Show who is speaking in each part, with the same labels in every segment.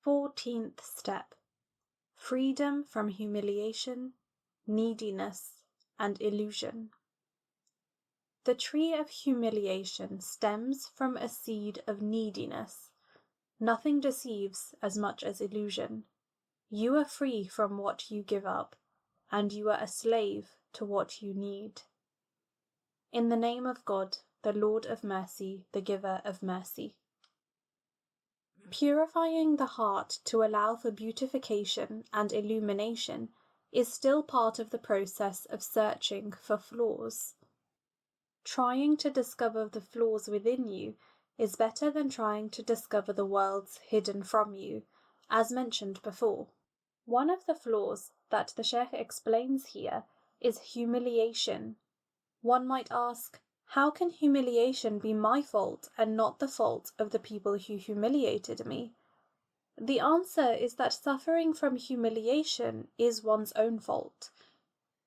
Speaker 1: 14th step. Freedom from humiliation, neediness, and illusion. The tree of humiliation stems from a seed of neediness. Nothing deceives as much as illusion. You are free from what you give up, and you are a slave to what you need. In the name of God, the Lord of mercy, the giver of mercy. Purifying the heart to allow for beautification and illumination is still part of the process of searching for flaws. Trying to discover the flaws within you is better than trying to discover the worlds hidden from you, as mentioned before. One of the flaws that the Sheikh explains here is humiliation. One might ask, how can humiliation be my fault and not the fault of the people who humiliated me? The answer is that suffering from humiliation is one's own fault.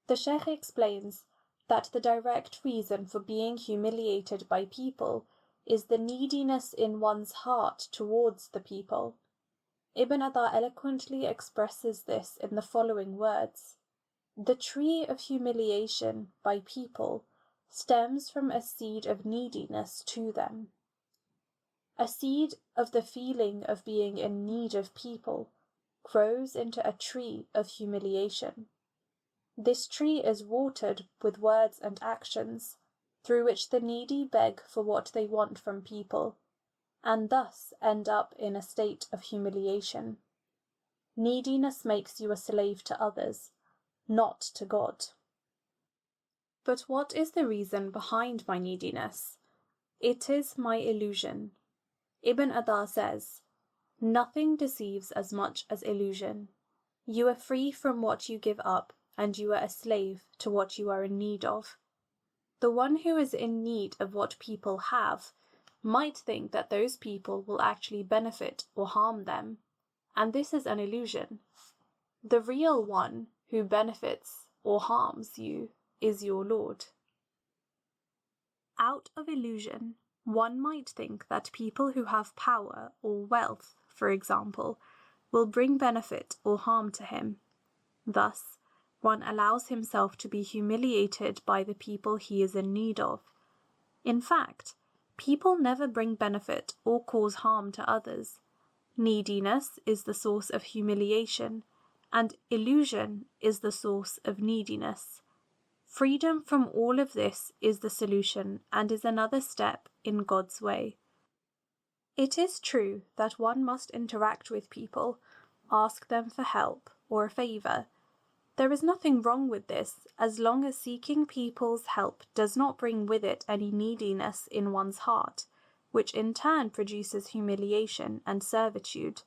Speaker 1: The Sheikh explains that the direct reason for being humiliated by people is the neediness in one's heart towards the people. Ibn Adha eloquently expresses this in the following words: the tree of humiliation by people stems from a seed of neediness to them. A seed of the feeling of being in need of people grows into a tree of humiliation. This tree is watered with words and actions, through which the needy beg for what they want from people, and thus end up in a state of humiliation. Neediness makes you a slave to others, not to God. But what is the reason behind my neediness? It is my illusion. Ibn Adha says, nothing deceives as much as illusion. You are free from what you give up, and you are a slave to what you are in need of. The one who is in need of what people have might think that those people will actually benefit or harm them, and this is an illusion. The real one who benefits or harms you is your Lord. Out of illusion, one might think that people who have power or wealth, for example, will bring benefit or harm to him. Thus, one allows himself to be humiliated by the people he is in need of. In fact, people never bring benefit or cause harm to others. Neediness is the source of humiliation, and illusion is the source of neediness. Freedom from all of this is the solution and is another step in God's way. It is true that one must interact with people, ask them for help or a favour. There is nothing wrong with this as long as seeking people's help does not bring with it any neediness in one's heart, which in turn produces humiliation and servitude.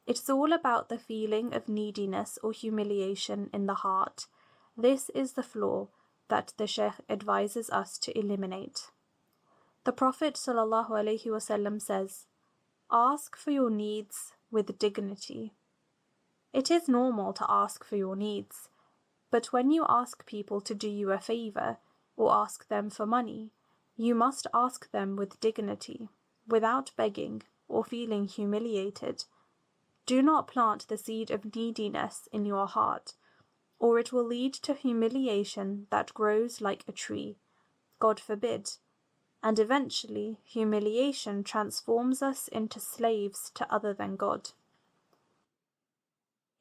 Speaker 1: It's all about the feeling of neediness or humiliation in the heart. This is the flaw that the Sheikh advises us to eliminate. The Prophet ﷺ says, ask for your needs with dignity. It is normal to ask for your needs, but when you ask people to do you a favour or ask them for money, you must ask them with dignity, without begging or feeling humiliated. Do not plant the seed of neediness in your heart, or it will lead to humiliation that grows like a tree, God forbid, and eventually humiliation transforms us into slaves to other than God.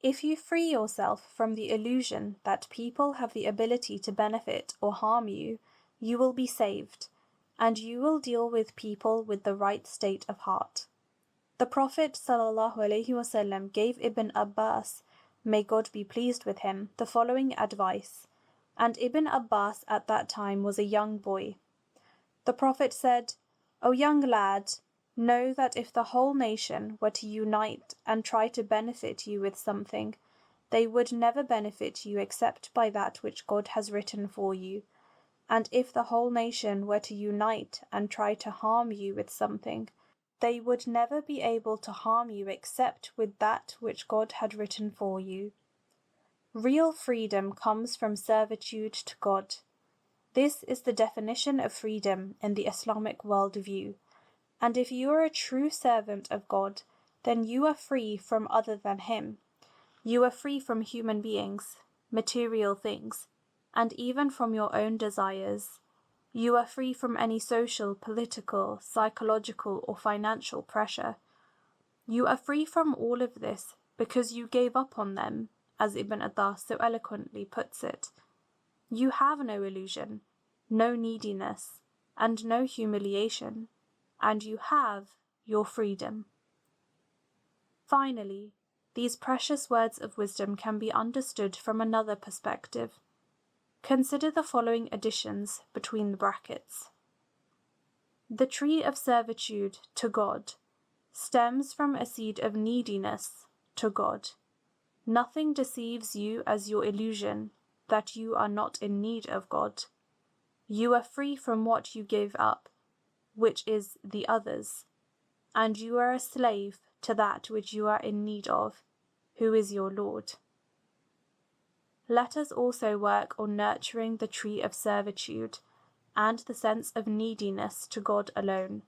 Speaker 1: If you free yourself from the illusion that people have the ability to benefit or harm you, you will be saved, and you will deal with people with the right state of heart. The Prophet ﷺ gave Ibn Abbas, may God be pleased with him, the following advice, and Ibn Abbas at that time was a young boy. The Prophet said, O young lad, know that if the whole nation were to unite and try to benefit you with something, they would never benefit you except by that which God has written for you. And if the whole nation were to unite and try to harm you with something, they would never be able to harm you except with that which God had written for you. Real freedom comes from servitude to God. This is the definition of freedom in the Islamic worldview. And if you are a true servant of God, then you are free from other than him. You are free from human beings, material things, and even from your own desires. You are free from any social, political, psychological, or financial pressure. You are free from all of this because you gave up on them, as Ibn Abbas so eloquently puts it. You have no illusion, no neediness, and no humiliation, and you have your freedom. Finally, these precious words of wisdom can be understood from another perspective. Consider the following additions between the brackets. The tree of servitude to God stems from a seed of neediness to God. Nothing deceives you as your illusion that you are not in need of God. You are free from what you gave up, which is the others, and you are a slave to that which you are in need of, who is your Lord. Let us also work on nurturing the tree of servitude and the sense of neediness to God alone,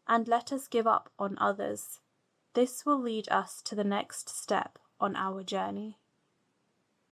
Speaker 1: and let us give up on others. This will lead us to the next step on our journey.